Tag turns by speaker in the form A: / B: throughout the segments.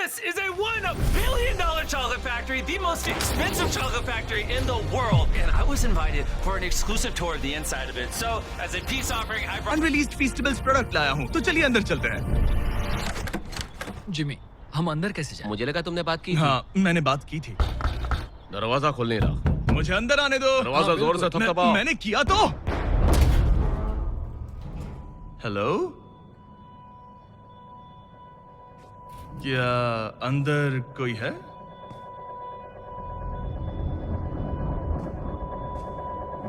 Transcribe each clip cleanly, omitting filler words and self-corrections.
A: This is a $1 billion chocolate factory, the most expensive chocolate factory in the world. And I was invited for an exclusive tour of the inside of it. So, as a peace offering, I brought...
B: Unreleased Feastables product लाया हूँ, तो चलिए अंदर चलते हैं।
C: Jimmy, हम अंदर कैसे जाएं?
D: मुझे लगा तुमने बात की थी।
B: हाँ, मैंने बात की थी।
D: दरवाजा खोल नहीं रहा।
B: मुझे अंदर आने दो।
D: दरवाजा जोर से थपथपाओ।
B: मैंने किया तो। हेलो? क्या अंदर कोई है?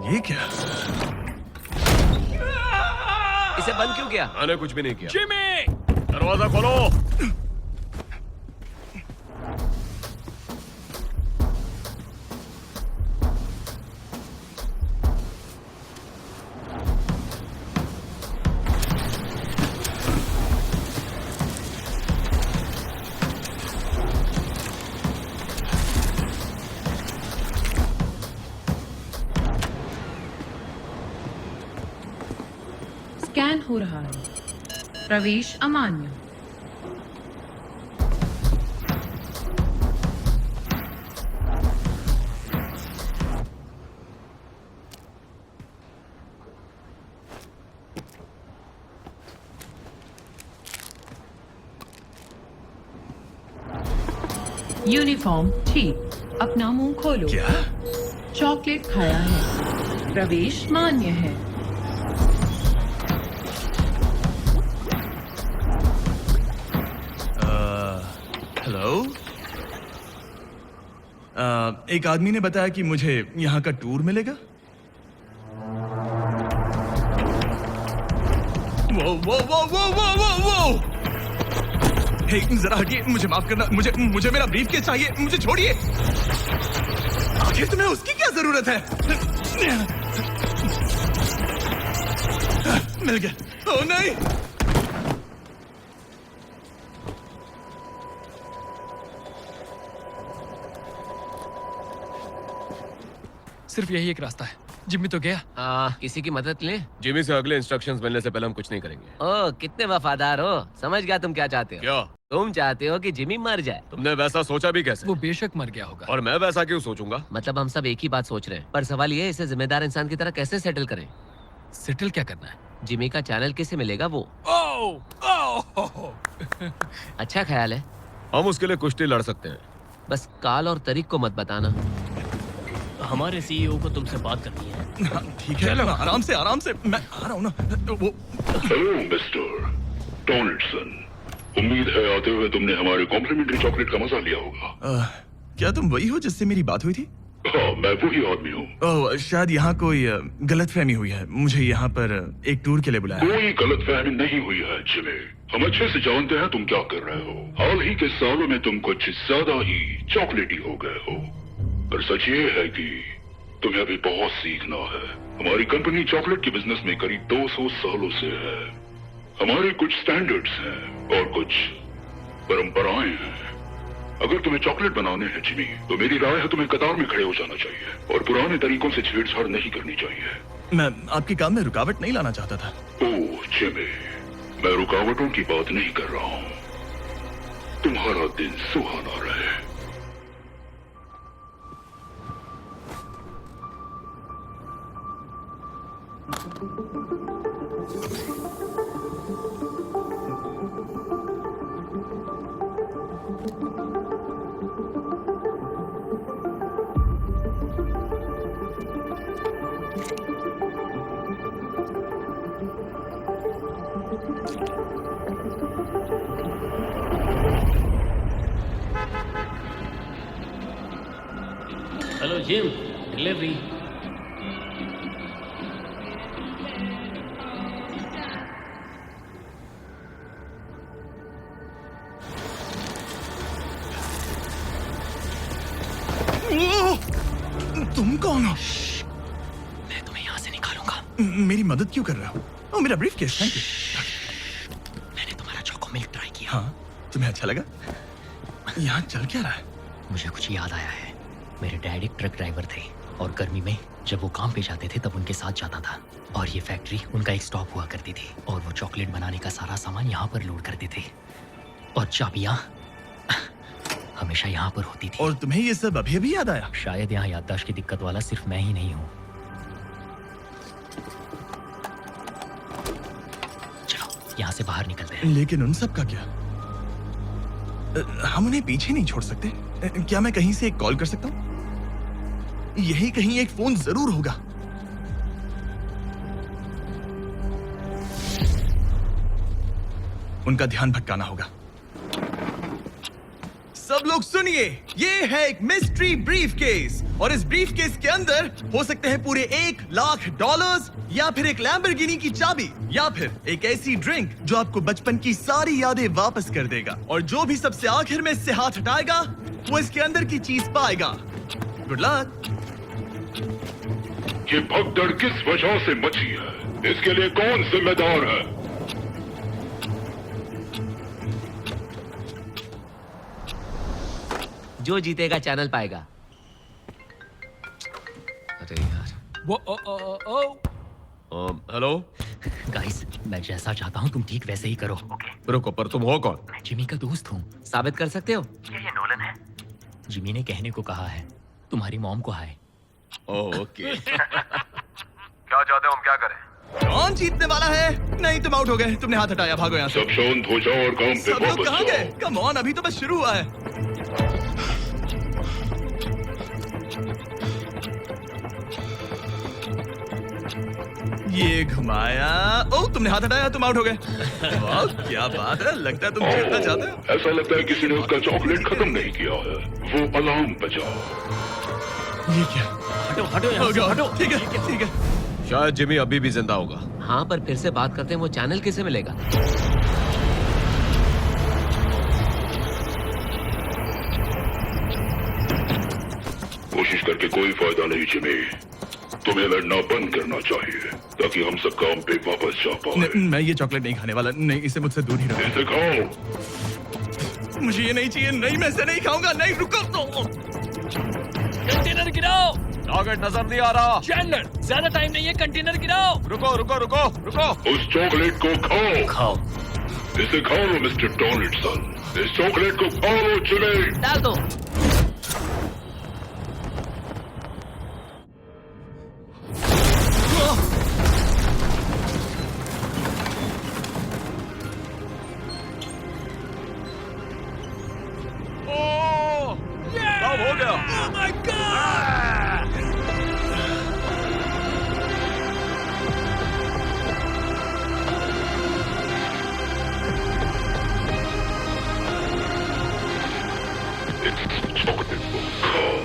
B: ये क्या?
D: इसे बंद क्यों किया?
E: मैंने कुछ भी नहीं किया।
A: Jimmy!
E: दरवाजा खोलो।
F: स्कैन हो रहा है। प्रवेश अमान्य। यूनिफॉर्म ठीक। अपना मुंह खोलो।
B: क्या?
F: चॉकलेट खाया है। प्रवेश मान्य है।
B: हेलो? एक आदमी ने बताया कि मुझे यहाँ का टूर मिलेगा। वो वो वो वो वो वो वो हे, जरा हटिए, मुझे माफ करना, मुझे मेरा ब्रीफकेस चाहिए, मुझे छोड़िए। आखिर तुम्हें उसकी क्या जरूरत है? मिल गया। ओह नहीं।
C: सिर्फ यही एक रास्ता है। जिम्मी तो गया।
D: किसी की मदद लें?
E: जिमी से अगले इंस्ट्रक्शंस मिलने से पहले हम कुछ नहीं करेंगे।
D: ओह, कितने वफादार हो। समझ गया तुम क्या चाहते हो।
E: क्या?
D: तुम चाहते हो कि जिमी मर जाए।
E: तुमने वैसा सोचा भी कैसे?
C: वो बेशक मर गया होगा।
E: और मैं वैसा क्यों सोचूंगा?
D: मतलब हम सब एक ही बात सोच रहे हैं, पर सवाल ये है इसे जिम्मेदार इंसान की तरह कैसे सेटल करें।
C: सेटल क्या करना है?
D: जिमी का चैनल किसे मिलेगा वो? अच्छा ख्याल है।
E: हम उसके लिए कुश्ती लड़ सकते हैं।
D: बस काल और तारीख को मत बताना।
G: हमारे सीईओ को तुमसे बात करनी है।
B: हाँ, ठीक है, आराम से मैं आ रहा हूँ ना। वो
H: हेलो मिस्टर डोनाल्डसन, उम्मीद है आते हुए तुमने हमारे कॉम्प्लीमेंट्री चॉकलेट का मजा लिया होगा।
B: क्या तुम वही हो जिससे मेरी बात हुई थी?
H: हाँ, मैं वही आदमी हूँ।
B: ओह, शायद यहाँ कोई गलतफहमी हुई है। मुझे यहाँ पर एक टूर के लिए बुलाया।
H: कोई गलतफहमी नहीं हुई है जिमी। हम अच्छे से जानते हैं तुम क्या कर रहे हो। हाल ही के सालों में तुम कुछ ज्यादा ही चॉकलेटी हो गए हो। पर सच ये है कि तुम्हें अभी बहुत सीखना है। हमारी कंपनी चॉकलेट के बिजनेस में करीब 200 सालों से है। हमारे कुछ स्टैंडर्ड्स हैं और कुछ परंपराएं हैं। अगर तुम्हें चॉकलेट बनाने हैं जिमी, तो मेरी राय है तुम्हें कतार में खड़े हो जाना चाहिए और पुराने तरीकों से छेड़छाड़ नहीं करनी चाहिए।
B: मैं आपके काम में रुकावट नहीं लाना चाहता था।
H: ओह जिमी, मैं रुकावटों की बात नहीं कर रहा हूँ। तुम्हारा दिन सुहाना रहे।
G: Hello gym, delivery.
B: तुम कौन हो?
C: मैं तुम्हें यहाँ से निकालूंगा।
B: मेरी मदद क्यों कर रहे हो? ओह, मेरा ब्रीफकेस, थैंक यू।
C: मैंने तुम्हारा चोको मिल्क ट्राई किया।
B: हाँ, तुम्हें अच्छा लगा? यहाँ चल क्या रहा है?
C: मुझे कुछ याद आया है। मेरे डैड एक ट्रक ड्राइवर थे और गर्मी में जब वो काम पे जाते थे तब उनके साथ जाता था और ये फैक्ट्री उनका एक स्टॉप हुआ करती थी और वो चॉकलेट बनाने का सारा सामान यहाँ पर लोड करते थे और चाबियाँ हमेशा यहाँ पर होती थी।
B: और तुम्हें ये सब अभी अभी याद आया?
C: शायद यहाँ याददाश्त की दिक्कत वाला सिर्फ मैं ही नहीं हूँ। चलो यहाँ से बाहर निकलते हैं।
B: लेकिन उन सब का क्या? हम उन्हें पीछे नहीं छोड़ सकते। क्या मैं कहीं से एक कॉल कर सकता हूँ? यही कहीं एक फोन जरूर होगा। उनका ध्यान भटकाना होगा। सब लोग सुनिए, ये है एक मिस्ट्री ब्रीफकेस और इस ब्रीफकेस के अंदर हो सकते हैं पूरे $1,00,000 या फिर एक लैम्बोर्गिनी की चाबी या फिर एक ऐसी ड्रिंक जो आपको बचपन की सारी यादें वापस कर देगा। और जो भी सबसे आखिर में इससे हाथ हटाएगा वो इसके अंदर की चीज पाएगा। Good luck.
H: ये भगदड़ किस वजह से मची है? इसके लिए कौन जिम्मेदार है?
D: जो जीतेगा चैनल पाएगा। अरे यार,
E: हेलो।
C: गाइस, मैं जैसा चाहता हूँ तुम ठीक वैसे ही करो।
E: रुको, पर तुम हो कौन?
C: मैं जिमी का दोस्त हूँ।
D: साबित कर सकते हो?
C: ये नोलन है। जिमी ने कहने को कहा है तुम्हारी मॉम को हाय।
E: ओके।
H: क्या चाहते हो हम क्या करें?
B: कौन जीतने वाला है? नहीं, तुम आउट हो गए। तुमने हाथ हटाया, भागो यहाँ से।
H: सब शांत हो जाओ और काम पे
B: सब लोग
H: वापस
B: कहाँ गए?
H: जाओ।
B: कम ऑन, अभी तो बस शुरू हुआ है। ये घुमाया। ओह, तुमने हाथ हटाया, तुम आउट हो गए। वाह, क्या बात है। लगता है तुम जीतना चाहते हो।
H: ऐसा लगता है किसी ने उसका चॉकलेट खत्म नहीं किया है। वो अलार्म बजाओ।
B: ये क्या?
G: हटो हटो यहाँ से,
B: Oh God,
G: हटो।
B: ठीक है, ठीक है।
E: शायद जिमी अभी भी जिंदा होगा।
D: हाँ, पर फिर से बात करते हैं, वो चैनल किसे मिलेगा?
H: कोशिश करके कोई फायदा नहीं जिमी। तुम्हें लड़ना बंद करना चाहिए ताकि हम सब काम पे वापस जा पाए।
B: मैं ये चॉकलेट नहीं खाने वाला। नहीं, इसे मुझसे दूर ही रखो।
H: इसे खाओ।
B: मुझे ये नहीं चाहिए। नहीं, मैं इसे नहीं खाऊंगा। नहीं, रुको तो।
G: कंटेनर गिराओ।
E: टारगेट नजर नहीं आ रहा।
G: चैंडलर, ज्यादा टाइम नहीं है, कंटेनर गिराओ।
E: रुको रुको रुको रुको।
H: उस चॉकलेट को खाओ।
C: खाओ।
H: इसे खाओ मिस्टर डोनाल्डसन। इस चॉकलेट को खाओ जिमी।
D: डाल दो।
E: सब हो गया।
H: इस चॉकलेट को खाओ।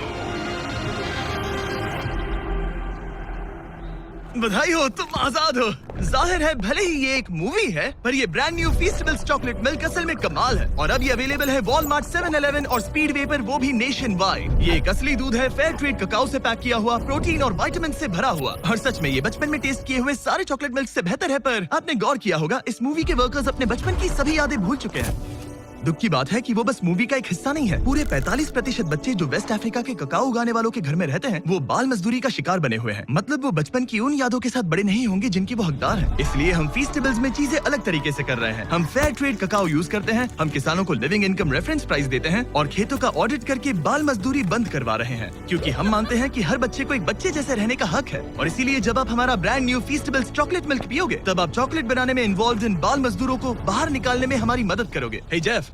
B: बधाई हो, तुम आजाद हो। जाहिर है भले ही ये एक मूवी है, पर ये ब्रांड न्यू फीस्टेबल्स चॉकलेट मिल्क असल में कमाल है। और अब ये अवेलेबल है वॉलमार्ट, 7-Eleven और स्पीडवे पर, वो भी नेशन वाइड। ये एक असली दूध है, फेयर ट्रेड ककाओ से पैक किया हुआ, प्रोटीन और विटामिन से भरा हुआ। और सच में ये बचपन में टेस्ट किए हुए सारे चॉकलेट मिल्क से बेहतर है। पर आपने गौर किया होगा, इस मूवी के वर्कर्स अपने बचपन की सभी यादें भूल चुके हैं। दुख की बात है कि वो बस मूवी का एक हिस्सा नहीं है। पूरे 45% बच्चे जो वेस्ट अफ्रीका के ककाओ उगाने वालों के घर में रहते हैं, वो बाल मजदूरी का शिकार बने हुए हैं। मतलब वो बचपन की उन यादों के साथ बड़े नहीं होंगे जिनकी वो हकदार हैं। इसलिए हम फीस्टेबल्स में चीजें अलग तरीके से कर रहे हैं। हम फेयर ट्रेड ककाओ यूज करते हैं, हम किसानों को लिविंग इनकम रेफरेंस प्राइस देते हैं और खेतों का ऑडिट करके बाल मजदूरी बंद करवा रहे हैं। क्योंकि हम मानते हैं कि हर बच्चे को एक बच्चे जैसे रहने का हक है। और इसीलिए जब आप हमारा ब्रांड न्यू फीस्टेबल्स चॉकलेट मिल्क पियोगे, तब आप चॉकलेट बनाने में इन्वॉल्व इन बाल मजदूरों को बाहर निकालने में हमारी मदद करोगे। हे जेफ,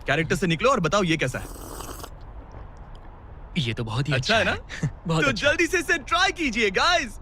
B: कैरेक्टर से निकलो और बताओ ये कैसा है।
C: ये तो बहुत ही
B: अच्छा है ना?
C: बहुत
B: तो
C: अच्छा।
B: जल्दी से इसे ट्राई कीजिए गाइस।